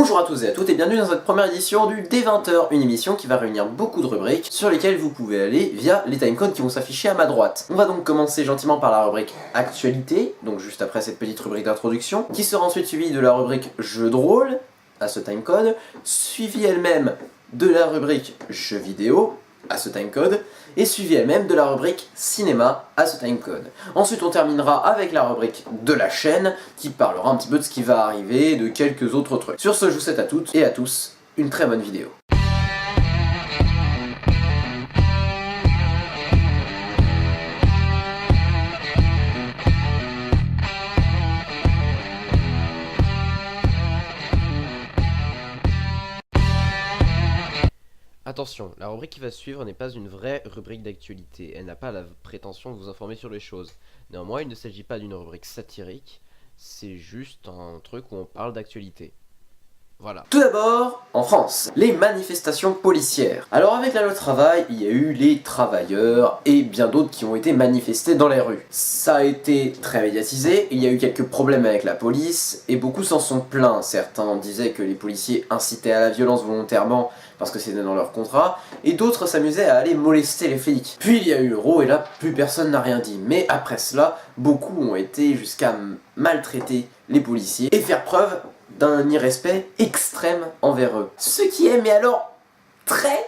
Bonjour à tous et à toutes et bienvenue dans cette première édition du D20h, une émission qui va réunir beaucoup de rubriques sur lesquelles vous pouvez aller via les timecodes qui vont s'afficher à ma droite. On va donc commencer gentiment par la rubrique Actualité, donc juste après cette petite rubrique d'introduction, qui sera ensuite suivie de la rubrique Jeux de rôle, à ce timecode, suivie elle-même de la rubrique Jeux vidéo, à ce timecode, et suivie elle-même de la rubrique cinéma à ce timecode. Ensuite on terminera avec la rubrique de la chaîne qui parlera un petit peu de ce qui va arriver et de quelques autres trucs. Sur ce, je vous souhaite à toutes et à tous une très bonne vidéo. Attention, la rubrique qui va suivre n'est pas une vraie rubrique d'actualité, elle n'a pas la prétention de vous informer sur les choses. Néanmoins, il ne s'agit pas d'une rubrique satirique, c'est juste un truc où on parle d'actualité. Voilà. Tout d'abord, en France, les manifestations policières. Alors avec la loi travail, il y a eu les travailleurs et bien d'autres qui ont été manifestés dans les rues. Ça a été très médiatisé, il y a eu quelques problèmes avec la police et beaucoup s'en sont plaints. Certains disaient que les policiers incitaient à la violence volontairement parce que c'était dans leur contrat, et d'autres s'amusaient à aller molester les flics. Puis il y a eu l'euro et là plus personne n'a rien dit. Mais après cela, beaucoup ont été jusqu'à maltraiter les policiers et faire preuve d'un irrespect extrême envers eux. Ce qui est, mais alors, très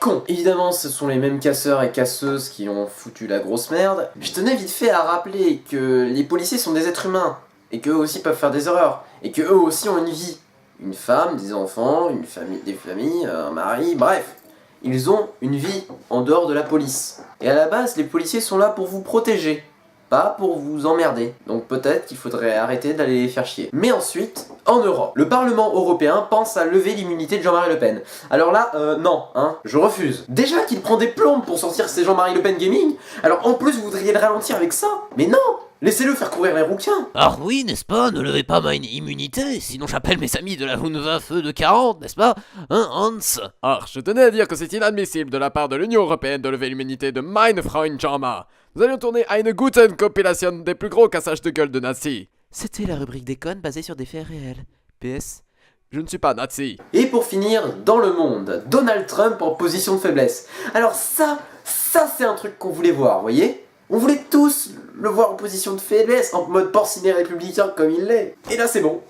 con. Évidemment, ce sont les mêmes casseurs et casseuses qui ont foutu la grosse merde. Je tenais vite fait à rappeler que les policiers sont des êtres humains, et qu'eux aussi peuvent faire des erreurs, et qu'eux aussi ont une vie. Une femme, des enfants, une famille, des familles, un mari, bref. Ils ont une vie en dehors de la police. Et à la base, les policiers sont là pour vous protéger, pas pour vous emmerder. Donc peut-être qu'il faudrait arrêter d'aller les faire chier. Mais ensuite, en Europe, le Parlement européen pense à lever l'immunité de Jean-Marie Le Pen. Alors là, non, hein, je refuse. Déjà qu'il prend des plombes pour sortir ses Jean-Marie Le Pen Gaming, alors en plus vous voudriez le ralentir avec ça? Mais non! Laissez-le faire courir les rouquins. Ah oui, n'est-ce pas? Ne levez pas ma immunité, sinon j'appelle mes amis de la Luftwaffe de 40, n'est-ce pas? Hein, Hans? Ah, je tenais à dire que c'est inadmissible de la part de l'Union Européenne de lever l'immunité de Meine Freund Jama. Nous allions tourner eine guten Compilation des plus gros cassages de gueule de nazis. C'était la rubrique des connes basée sur des faits réels. PS. Je ne suis pas nazi. Et pour finir, dans le monde, Donald Trump en position de faiblesse. Alors ça c'est un truc qu'on voulait voir, vous voyez? On voulait tous le voir en position de faiblesse, en mode porcinet républicain comme il l'est. Et là c'est bon.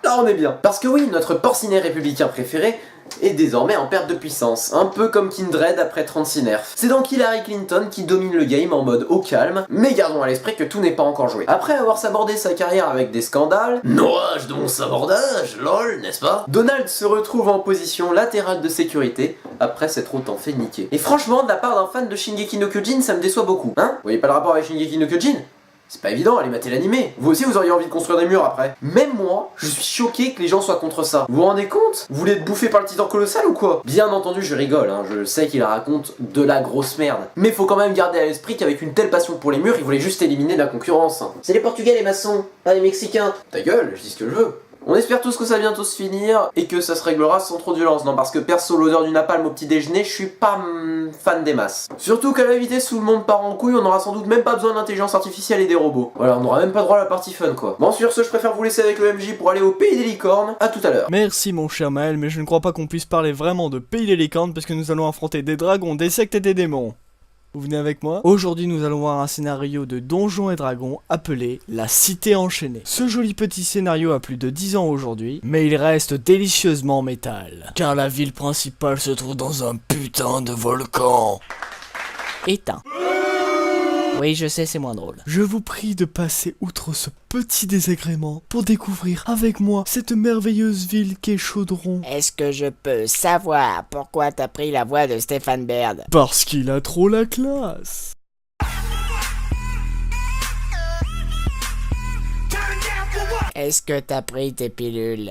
Là on est bien. Parce que oui, notre porcinet républicain préféré est désormais en perte de puissance, un peu comme Kindred après 36 nerfs. C'est donc Hillary Clinton qui domine le game en mode au calme, mais gardons à l'esprit que tout n'est pas encore joué. Après avoir sabordé sa carrière avec des scandales, Noage de mon sabordage, lol, n'est-ce pas? Donald se retrouve en position latérale de sécurité après s'être autant fait niquer. Et franchement, de la part d'un fan de Shingeki no Kyojin, ça me déçoit beaucoup. Hein? Vous voyez pas le rapport avec Shingeki no Kyojin? C'est pas évident, allez mater l'animé. Vous aussi vous auriez envie de construire des murs après. Même moi, je suis choqué que les gens soient contre ça. Vous vous rendez compte? Vous voulez être bouffé par le titan colossal ou quoi? Bien entendu, je rigole, hein. Je sais qu'il raconte de la grosse merde. Mais faut quand même garder à l'esprit qu'avec une telle passion pour les murs, il voulait juste éliminer la concurrence. C'est les Portugais les maçons, pas les Mexicains. Ta gueule, je dis ce que je veux. On espère tous que ça va bientôt se finir et que ça se réglera sans trop de violence. Non, parce que perso, l'odeur du napalm au petit déjeuner, je suis pas fan des masses. Surtout qu'à la vitesse où le monde part en couille, on aura sans doute même pas besoin d'intelligence artificielle et des robots. Voilà, on n'aura même pas droit à la partie fun quoi. Bon, sur ce, je préfère vous laisser avec le MJ pour aller au pays des licornes. À tout à l'heure. Merci mon cher Maël, mais je ne crois pas qu'on puisse parler vraiment de pays des licornes parce que nous allons affronter des dragons, des sectes et des démons. Vous venez avec moi? Aujourd'hui nous allons voir un scénario de Donjons et Dragons appelé La Cité Enchaînée. Ce joli petit scénario a plus de 10 ans aujourd'hui, mais il reste délicieusement métal. Car la ville principale se trouve dans un putain de volcan. Éteint. Oui, je sais, c'est moins drôle. Je vous prie de passer outre ce petit désagrément pour découvrir avec moi cette merveilleuse ville qu'est Chaudron. Est-ce que je peux savoir pourquoi t'as pris la voix de Stéphane Baird? Parce qu'il a trop la classe. Est-ce que t'as pris tes pilules?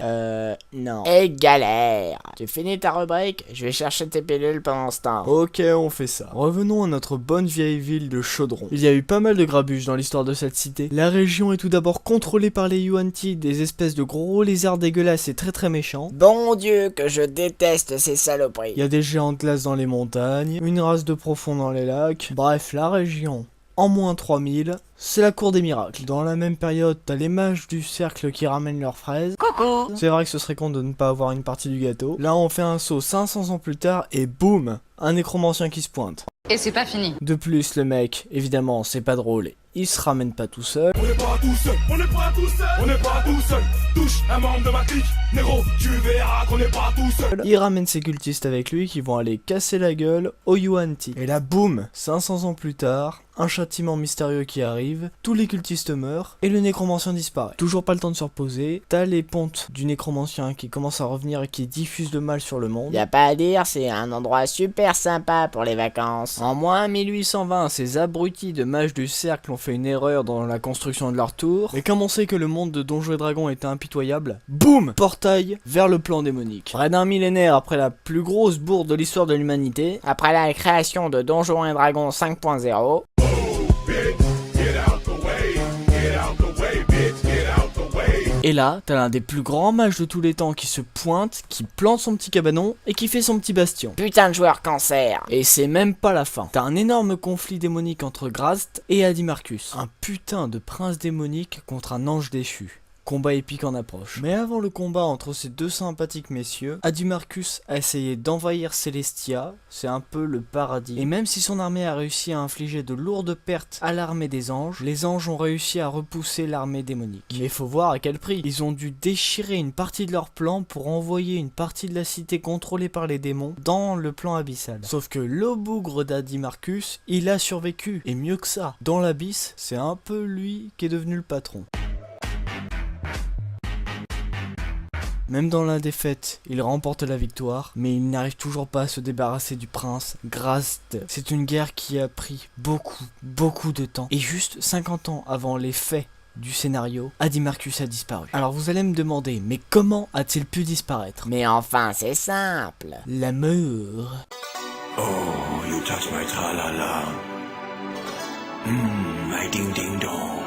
Non. Et galère. Tu finis ta rubrique? Je vais chercher tes pilules pendant ce temps. Ok, on fait ça. Revenons à notre bonne vieille ville de Chaudron. Il y a eu pas mal de grabuges dans l'histoire de cette cité. La région est tout d'abord contrôlée par les Yuan-Ti, des espèces de gros lézards dégueulasses et très méchants. Bon Dieu, que je déteste ces saloperies. Il y a des géants de glace dans les montagnes, une race de profonds dans les lacs. Bref, la région En moins 3000, c'est la cour des miracles. Dans la même période, t'as les mages du cercle qui ramènent leurs fraises. Coucou! C'est vrai que ce serait con de ne pas avoir une partie du gâteau. Là, on fait un saut 500 ans plus tard et boum! Un nécromancien qui se pointe. Et c'est pas fini. De plus, le mec, évidemment, c'est pas drôle. Il se ramène pas tout seul. On n'est pas tout seul, on n'est pas tout seul, on n'est pas tout seul. Touche un membre de ma clique, Nero, tu verras qu'on n'est pas tout seul. Il ramène ses cultistes avec lui qui vont aller casser la gueule au Yuan-Ti. Et là, boum, 500 ans plus tard, un châtiment mystérieux qui arrive, tous les cultistes meurent et le nécromancien disparaît. Toujours pas le temps de se reposer, t'as les pontes du nécromancien qui commencent à revenir et qui diffusent le mal sur le monde. Y a pas à dire, c'est un endroit super sympa pour les vacances. En moins 1820, ces abrutis de mages du cercle ont fait une erreur dans la construction de leur tour. Et comme on sait que le monde de Donjons et Dragons était impitoyable, boum, portail vers le plan démonique. Près d'un millénaire après la plus grosse bourde de l'histoire de l'humanité, Après la création de Donjons et Dragons 5.0, et là, t'as l'un des plus grands mages de tous les temps qui se pointe, qui plante son petit cabanon et qui fait son petit bastion. putain de joueur cancer. Et c'est même pas la fin. T'as un énorme conflit démonique entre Grast et Adimarcus. Un putain de prince démonique contre un ange déchu. Combat épique en approche. Mais avant le combat entre ces deux sympathiques messieurs, Adimarcus a essayé d'envahir Celestia, c'est un peu le paradis. Et même si son armée a réussi à infliger de lourdes pertes à l'armée des anges, les anges ont réussi à repousser l'armée démonique. Mais faut voir à quel prix. Ils ont dû déchirer une partie de leur plan pour envoyer une partie de la cité contrôlée par les démons dans le plan abyssal. Sauf que le bougre d'Adimarcus, il a survécu. Et mieux que ça, dans l'abysse, c'est un peu lui qui est devenu le patron. Même dans la défaite, il remporte la victoire, mais il n'arrive toujours pas à se débarrasser du prince Grast. C'est une guerre qui a pris beaucoup de temps. Et juste 50 ans avant les faits du scénario, Adimarcus a disparu. Alors vous allez me demander, mais comment a-t-il pu disparaître? Mais enfin, c'est simple. L'amour. Oh, you touch my tra-la-la. My ding-ding-dong.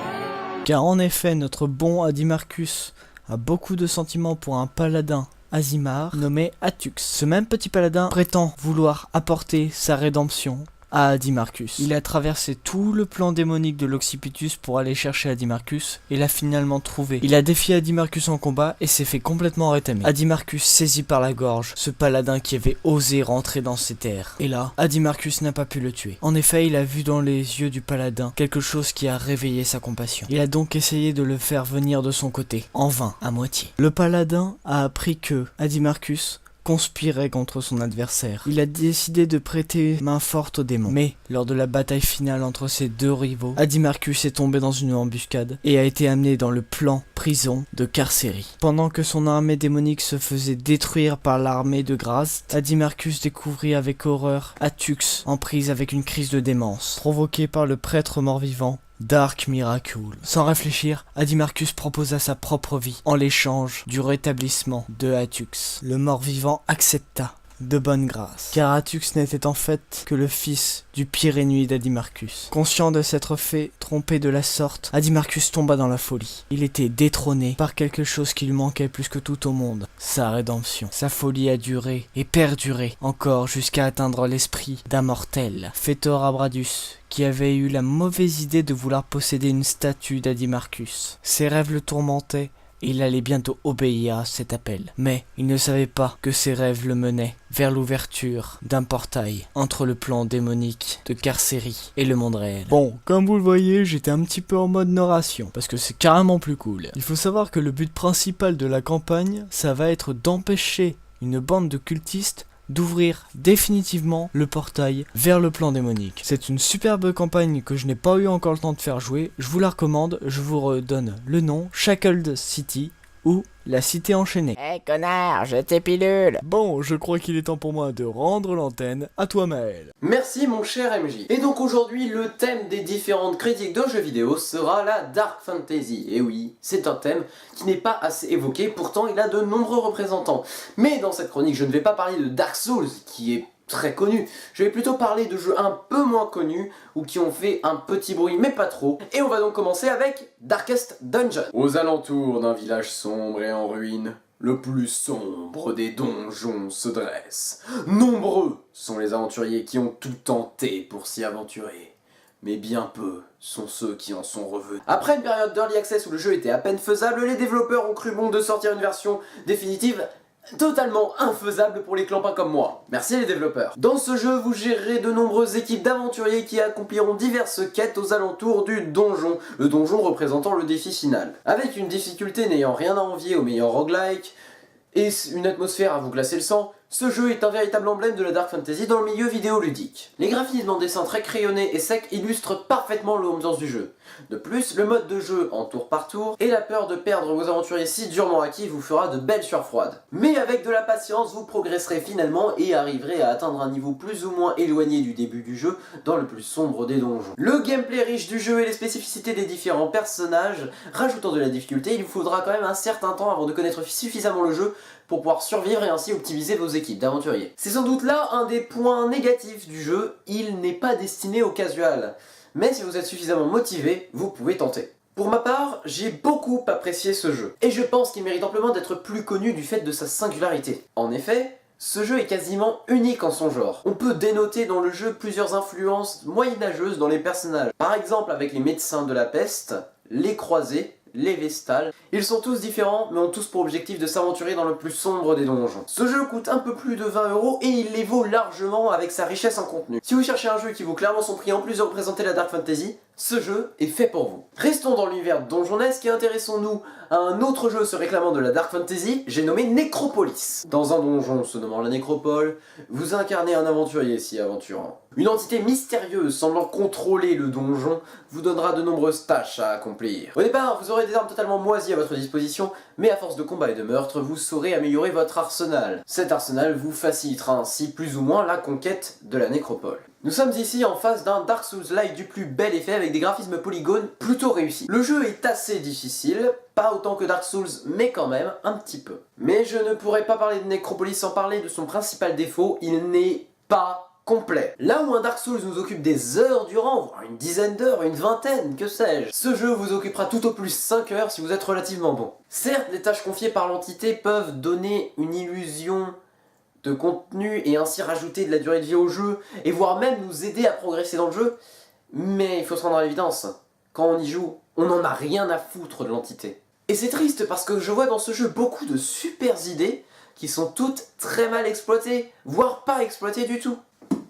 Car en effet, notre bon Adimarcus a beaucoup de sentiments pour un paladin Aasimar nommé Atux. Ce même petit paladin prétend vouloir apporter sa rédemption à Adimarcus. Il a traversé tout le plan démonique de l'Occipitus pour aller chercher Adimarcus et l'a finalement trouvé. Il a défié Adimarcus en combat et s'est fait complètement rétamer. Adimarcus saisit par la gorge ce paladin qui avait osé rentrer dans ses terres. Et là, Adimarcus n'a pas pu le tuer. En effet, il a vu dans les yeux du paladin quelque chose qui a réveillé sa compassion. Il a donc essayé de le faire venir de son côté, en vain, à moitié. Le paladin a appris que Adimarcus conspirait contre son adversaire. Il a décidé de prêter main forte aux démons. Mais, lors de la bataille finale entre ces deux rivaux, Adimarcus est tombé dans une embuscade et a été amené dans le plan prison de Carcérie. Pendant que son armée démonique se faisait détruire par l'armée de Grast, Adimarcus découvrit avec horreur Atux en prise avec une crise de démence, provoquée par le prêtre mort-vivant Dark Miracle. Sans réfléchir, Adimarcus proposa sa propre vie en l'échange du rétablissement de Atux. Le mort-vivant accepta de bonne grâce, car Atux n'était en fait que le fils du pire ennemi d'Adimarcus. Conscient de s'être fait tromper de la sorte, Adimarcus tomba dans la folie. Il était détrôné par quelque chose qui lui manquait plus que tout au monde, sa rédemption. Sa folie a duré et perduré encore jusqu'à atteindre l'esprit d'un mortel, Fétor Abradus, qui avait eu la mauvaise idée de vouloir posséder une statue d'Adimarcus. Ses rêves le tourmentaient et il allait bientôt obéir à cet appel. Mais il ne savait pas que ses rêves le menaient vers l'ouverture d'un portail entre le plan démonique de Carcérie et le monde réel. Bon, comme vous le voyez, j'étais un petit peu en mode narration, parce que c'est carrément plus cool. Il faut savoir que le but principal de la campagne, ça va être d'empêcher une bande de cultistes d'ouvrir définitivement le portail vers le plan démonique. C'est une superbe campagne que je n'ai pas eu encore le temps de faire jouer. Je vous la recommande, je vous redonne le nom, Shackled City ou la Cité Enchaînée. Eh connard, je tes pilules. Bon, je crois qu'il est temps pour moi de rendre l'antenne à toi Maël. Merci mon cher MJ. Et donc aujourd'hui, le thème des différentes critiques de jeux vidéo sera la Dark Fantasy. Et oui, c'est un thème qui n'est pas assez évoqué, pourtant il a de nombreux représentants. Mais dans cette chronique, je ne vais pas parler de Dark Souls, qui est très connu. Je vais plutôt parler de jeux un peu moins connus, ou qui ont fait un petit bruit, mais pas trop. Et on va donc commencer avec Darkest Dungeon. Aux alentours d'un village sombre et en ruine, le plus sombre des donjons se dresse. Nombreux sont les aventuriers qui ont tout tenté pour s'y aventurer. mais bien peu sont ceux qui en sont revenus. Après une période d'early access où le jeu était à peine faisable, les développeurs ont cru bon de sortir une version définitive totalement infaisable pour les clampins comme moi. Merci les développeurs. Dans ce jeu, vous gérerez de nombreuses équipes d'aventuriers qui accompliront diverses quêtes aux alentours du donjon, le donjon représentant le défi final. Avec une difficulté n'ayant rien à envier au meilleur roguelike, et une atmosphère à vous glacer le sang, ce jeu est un véritable emblème de la Dark Fantasy dans le milieu vidéoludique. Les graphismes en dessin très crayonnés et secs illustrent parfaitement l'ambiance du jeu. De plus, le mode de jeu en tour par tour et la peur de perdre vos aventuriers si durement acquis vous fera de belles sueurs froides. Mais avec de la patience, vous progresserez finalement et arriverez à atteindre un niveau plus ou moins éloigné du début du jeu dans le plus sombre des donjons. Le gameplay riche du jeu et les spécificités des différents personnages rajoutant de la difficulté, il vous faudra quand même un certain temps avant de connaître suffisamment le jeu pour pouvoir survivre et ainsi optimiser vos équipes d'aventuriers. C'est sans doute là un des points négatifs du jeu, il n'est pas destiné aux casuals. Mais si vous êtes suffisamment motivé, vous pouvez tenter. Pour ma part, j'ai beaucoup apprécié ce jeu, et je pense qu'il mérite amplement d'être plus connu du fait de sa singularité. En effet, ce jeu est quasiment unique en son genre. On peut dénoter dans le jeu plusieurs influences moyenâgeuses dans les personnages. Par exemple avec les médecins de la peste, les croisés, les Vestales. Ils sont tous différents, mais ont tous pour objectif de s'aventurer dans le plus sombre des donjons. Ce jeu coûte un peu plus de 20 € et il les vaut largement avec sa richesse en contenu. Si vous cherchez un jeu qui vaut clairement son prix en plus de représenter la Dark Fantasy, ce jeu est fait pour vous. Restons dans l'univers donjonesque et intéressons-nous à un autre jeu se réclamant de la Dark Fantasy, j'ai nommé Necropolis. Dans un donjon se nommant la Nécropole, vous incarnez un aventurier si aventurant. Une entité mystérieuse semblant contrôler le donjon vous donnera de nombreuses tâches à accomplir. Au départ, vous aurez des armes totalement moisies à votre disposition, mais à force de combats et de meurtres, vous saurez améliorer votre arsenal. Cet arsenal vous facilitera ainsi plus ou moins la conquête de la Nécropole. Nous sommes ici en face d'un Dark Souls-like du plus bel effet avec des graphismes polygones plutôt réussis. Le jeu est assez difficile, pas autant que Dark Souls, mais quand même un petit peu. Mais je ne pourrais pas parler de Necropolis sans parler de son principal défaut, il n'est pas complet. Là où un Dark Souls nous occupe des heures durant, voire une dizaine d'heures, une vingtaine, que sais-je, ce jeu vous occupera tout au plus 5 heures si vous êtes relativement bon. Certes, les tâches confiées par l'entité peuvent donner une illusion de contenu et ainsi rajouter de la durée de vie au jeu et voire même nous aider à progresser dans le jeu, mais il faut se rendre à l'évidence, quand on y joue, on n'en a rien à foutre de l'entité. Et c'est triste parce que je vois dans ce jeu beaucoup de super idées qui sont toutes très mal exploitées, voire pas exploitées du tout.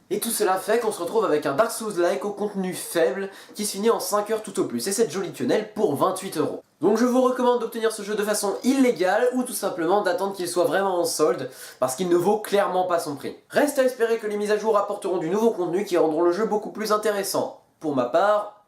Et tout cela fait qu'on se retrouve avec un Dark Souls-like au contenu faible qui se finit en 5 heures tout au plus, et cette jolie quenelle pour 28 €. Donc je vous recommande d'obtenir ce jeu de façon illégale ou tout simplement d'attendre qu'il soit vraiment en solde parce qu'il ne vaut clairement pas son prix. Reste à espérer que les mises à jour apporteront du nouveau contenu qui rendront le jeu beaucoup plus intéressant. Pour ma part,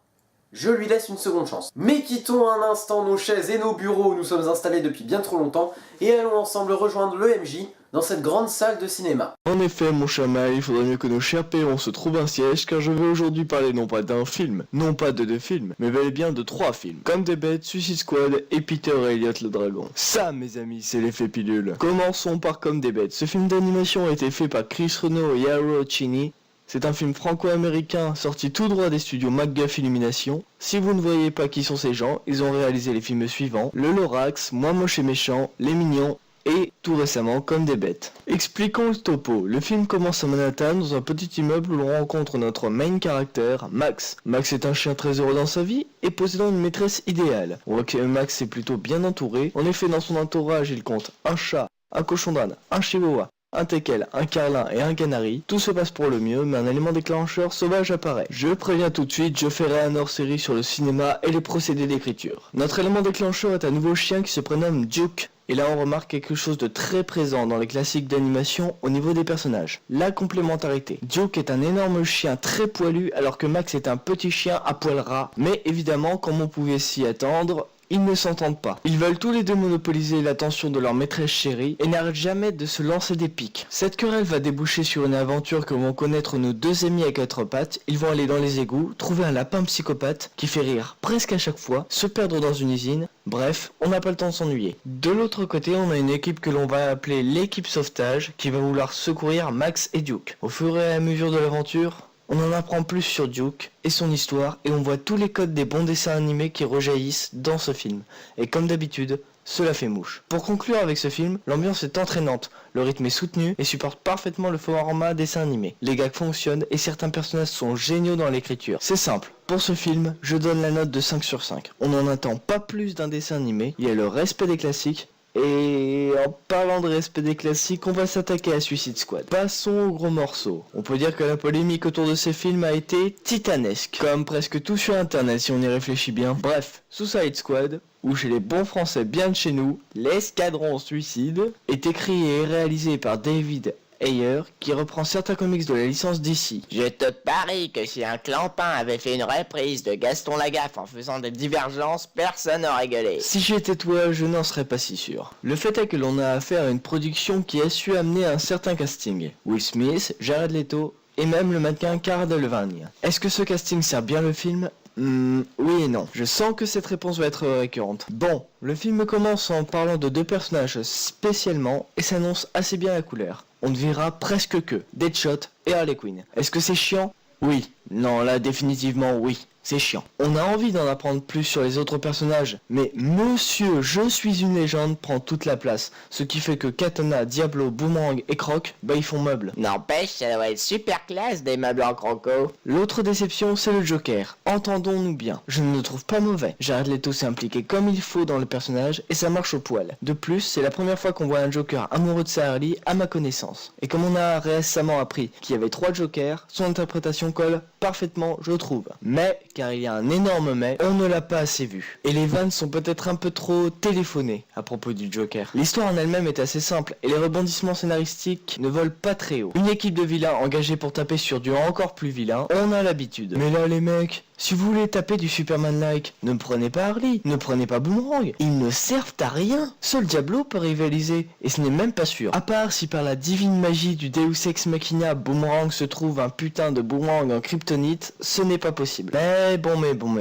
je lui laisse une seconde chance. Mais quittons un instant nos chaises et nos bureaux où nous sommes installés depuis bien trop longtemps et allons ensemble rejoindre l'EMJ dans cette grande salle de cinéma. En effet, mon chamail, il faudrait mieux que nos chers pérons se trouvent un siège, car je vais aujourd'hui parler non pas d'un film, non pas de 2 films, mais bel et bien de 3 films. Comme des bêtes, Suicide Squad et Peter et Elliot le Dragon. Ça, mes amis, c'est l'effet pilule. Commençons par Comme des bêtes. Ce film d'animation a été fait par Chris Renaud et Yaro Chini. C'est un film franco-américain sorti tout droit des studios McGuff Illumination. Si vous ne voyez pas qui sont ces gens, ils ont réalisé les films suivants: Le Lorax, Moi moche et méchant, Les Mignons, et tout récemment Comme des bêtes. Expliquons le topo. Le film commence à Manhattan dans un petit immeuble où l'on rencontre notre main character, Max. Max est un chien très heureux dans sa vie et possédant une maîtresse idéale. On voit que Max est plutôt bien entouré. En effet, dans son entourage, il compte un chat, un cochon d'Inde, un chihuahua, un teckel, un carlin et un canari. Tout se passe pour le mieux, mais un élément déclencheur sauvage apparaît. Je préviens tout de suite, je ferai un hors-série sur le cinéma et les procédés d'écriture. Notre élément déclencheur est un nouveau chien qui se prénomme Duke. Et là on remarque quelque chose de très présent dans les classiques d'animation au niveau des personnages. La complémentarité. Duke est un énorme chien très poilu alors que Max est un petit chien à poil ras. Mais évidemment, comme on pouvait s'y attendre, ils ne s'entendent pas. Ils veulent tous les deux monopoliser l'attention de leur maîtresse chérie et n'arrêtent jamais de se lancer des piques. Cette querelle va déboucher sur une aventure que vont connaître nos 2 amis à 4 pattes. Ils vont aller dans les égouts, trouver un lapin psychopathe qui fait rire presque à chaque fois, se perdre dans une usine. Bref, on n'a pas le temps de s'ennuyer. De l'autre côté, on a une équipe que l'on va appeler l'équipe sauvetage qui va vouloir secourir Max et Duke. Au fur et à mesure de l'aventure, on en apprend plus sur Duke et son histoire et on voit tous les codes des bons dessins animés qui rejaillissent dans ce film. Et comme d'habitude, cela fait mouche. Pour conclure avec ce film, l'ambiance est entraînante, le rythme est soutenu et supporte parfaitement le format dessin animé. Les gags fonctionnent et certains personnages sont géniaux dans l'écriture. C'est simple. Pour ce film, je donne la note de 5 sur 5. On n'en attend pas plus d'un dessin animé, il y a le respect des classiques. Et en parlant de respect des classiques, on va s'attaquer à Suicide Squad. Passons au gros morceau. On peut dire que la polémique autour de ces films a été titanesque, comme presque tout sur internet si on y réfléchit bien. Bref, Suicide Squad, ou chez les bons français bien de chez nous, l'escadron suicide, est écrit et réalisé par David Ayer, qui reprend certains comics de la licence DC. Je te parie que si un clampin avait fait une reprise de Gaston Lagaffe en faisant des divergences, personne n'aurait gueulé. Si j'étais toi, je n'en serais pas si sûr. Le fait est que l'on a affaire à une production qui a su amener un certain casting. Will Smith, Jared Leto et même le mannequin Cara Delevingne. Est-ce que ce casting sert bien le film ? Oui et non. Je sens que cette réponse va être récurrente. Bon, le film commence en parlant de deux personnages spécialement et s'annonce assez bien la couleur. On ne verra presque que Deadshot et Harley Quinn. Est-ce que c'est chiant ? Oui. Non, là définitivement oui. C'est chiant. On a envie d'en apprendre plus sur les autres personnages, mais Monsieur Je suis une légende prend toute la place, ce qui fait que Katana, Diablo, Boomerang et Croc, ils font meuble. N'empêche, ça doit être super classe des meubles en croco. L'autre déception, c'est le Joker. Entendons-nous bien, je ne le trouve pas mauvais. Jared Leto s'est impliqué comme il faut dans le personnage et ça marche au poil. De plus, c'est la première fois qu'on voit un Joker amoureux de sa Harley à ma connaissance. Et comme on a récemment appris qu'il y avait 3 Jokers, son interprétation colle parfaitement, je trouve. Mais, car il y a un énorme mais, on ne l'a pas assez vu. Et les vannes sont peut-être un peu trop téléphonées à propos du Joker. L'histoire en elle-même est assez simple et les rebondissements scénaristiques ne volent pas très haut. Une équipe de vilains engagée pour taper sur du encore plus vilain, on a l'habitude. Mais là les mecs, si vous voulez taper du Superman-like, ne prenez pas Harley, ne prenez pas Boomerang, ils ne servent à rien. Seul Diablo peut rivaliser, et ce n'est même pas sûr. À part si par la divine magie du Deus Ex Machina, Boomerang se trouve un putain de boomerang en kryptonite, ce n'est pas possible. Mais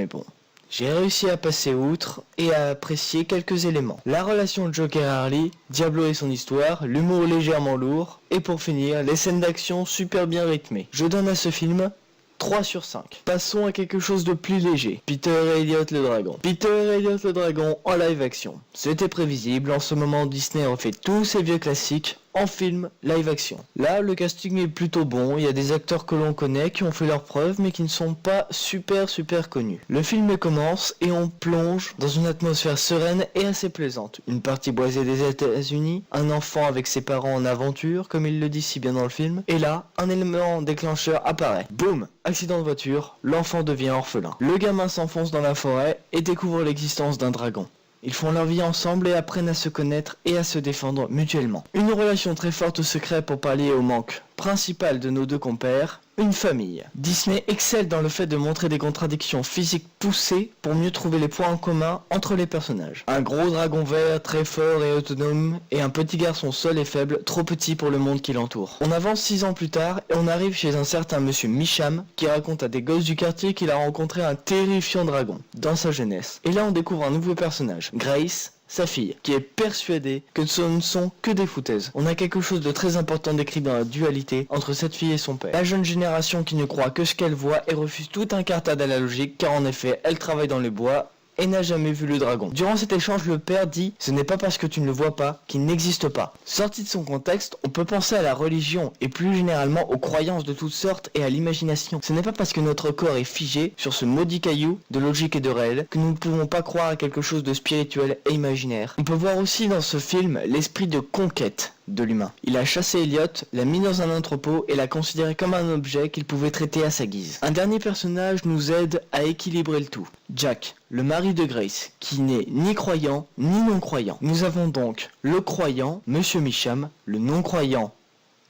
bon. J'ai réussi à passer outre et à apprécier quelques éléments. La relation Joker-Harley, Diablo et son histoire, l'humour légèrement lourd, et pour finir, les scènes d'action super bien rythmées. Je donne à ce film 3 sur 5. Passons à quelque chose de plus léger. Peter et Elliot le Dragon. Peter et Elliot le Dragon en live action. C'était prévisible, en ce moment Disney refait tous ses vieux classiques en film live action. Là, le casting est plutôt bon, il y a des acteurs que l'on connaît qui ont fait leurs preuves mais qui ne sont pas super connus. Le film commence et on plonge dans une atmosphère sereine et assez plaisante. Une partie boisée des États-Unis, un enfant avec ses parents en aventure, comme il le dit si bien dans le film, et là, un élément déclencheur apparaît. Boum! Accident de voiture, l'enfant devient orphelin. Le gamin s'enfonce dans la forêt et découvre l'existence d'un dragon. Ils font leur vie ensemble et apprennent à se connaître et à se défendre mutuellement. Une relation très forte se crée pour pallier au manque principal de nos deux compères, une famille. Disney excelle dans le fait de montrer des contradictions physiques poussées pour mieux trouver les points en commun entre les personnages. Un gros dragon vert très fort et autonome et un petit garçon seul et faible, trop petit pour le monde qui l'entoure. On avance 6 ans plus tard et on arrive chez un certain monsieur Micham qui raconte à des gosses du quartier qu'il a rencontré un terrifiant dragon dans sa jeunesse. Et là on découvre un nouveau personnage, Grace, sa fille, qui est persuadée que ce ne sont que des foutaises. On a quelque chose de très important décrit dans la dualité entre cette fille et son père. La jeune génération qui ne croit que ce qu'elle voit et refuse tout incartade à la logique, car en effet, elle travaille dans les bois et n'a jamais vu le dragon. Durant cet échange, le père dit « Ce n'est pas parce que tu ne le vois pas qu'il n'existe pas ». Sorti de son contexte, on peut penser à la religion et plus généralement aux croyances de toutes sortes et à l'imagination. Ce n'est pas parce que notre corps est figé sur ce maudit caillou de logique et de réel que nous ne pouvons pas croire à quelque chose de spirituel et imaginaire. On peut voir aussi dans ce film l'esprit de conquête de l'humain. Il a chassé Elliot, l'a mis dans un entrepôt et l'a considéré comme un objet qu'il pouvait traiter à sa guise. Un dernier personnage nous aide à équilibrer le tout. Jack, le mari de Grace, qui n'est ni croyant ni non-croyant. Nous avons donc le croyant, Monsieur Micham, le non-croyant,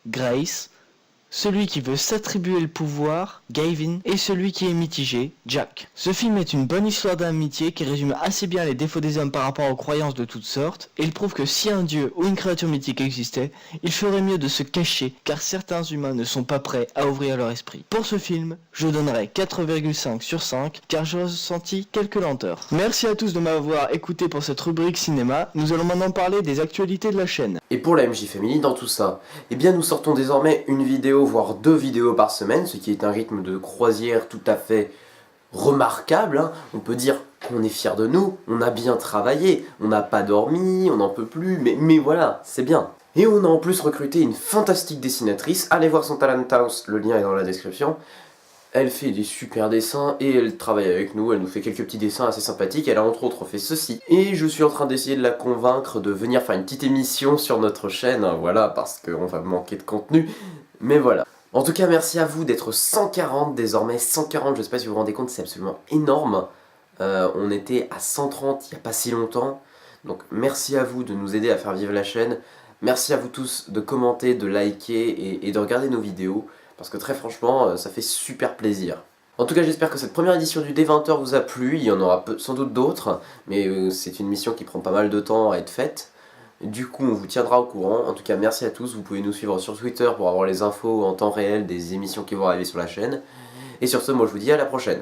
Grace, celui qui veut s'attribuer le pouvoir, Gavin, et celui qui est mitigé, Jack. Ce film est une bonne histoire d'amitié qui résume assez bien les défauts des hommes par rapport aux croyances de toutes sortes, et il prouve que si un dieu ou une créature mythique existait, il ferait mieux de se cacher, car certains humains ne sont pas prêts à ouvrir leur esprit. Pour ce film, je donnerai 4,5 sur 5, car j'ai ressenti quelques lenteurs. Merci à tous de m'avoir écouté pour cette rubrique cinéma, nous allons maintenant parler des actualités de la chaîne. Et pour la MJ Family dans tout ça, eh bien nous sortons désormais une vidéo, voire 2 vidéos par semaine, ce qui est un rythme de croisière tout à fait remarquable, hein. On peut dire qu'on est fiers de nous, on a bien travaillé, on n'a pas dormi, on n'en peut plus, mais voilà, c'est bien. Et on a en plus recruté une fantastique dessinatrice, allez voir son Talent House, le lien est dans la description. Elle fait des super dessins et elle travaille avec nous, elle nous fait quelques petits dessins assez sympathiques, elle a entre autres fait ceci. Et je suis en train d'essayer de la convaincre de venir faire une petite émission sur notre chaîne, voilà, parce qu'on va manquer de contenu, mais voilà. En tout cas, merci à vous d'être 140 désormais, 140, je sais pas si vous vous rendez compte, c'est absolument énorme. On était à 130 il n'y a pas si longtemps, donc merci à vous de nous aider à faire vivre la chaîne. Merci à vous tous de commenter, de liker et de regarder nos vidéos. Parce que très franchement, ça fait super plaisir. En tout cas, j'espère que cette première édition du D20h vous a plu. Il y en aura sans doute d'autres, mais c'est une mission qui prend pas mal de temps à être faite. Du coup, on vous tiendra au courant. En tout cas, merci à tous. Vous pouvez nous suivre sur Twitter pour avoir les infos en temps réel des émissions qui vont arriver sur la chaîne. Et sur ce, moi je vous dis à la prochaine.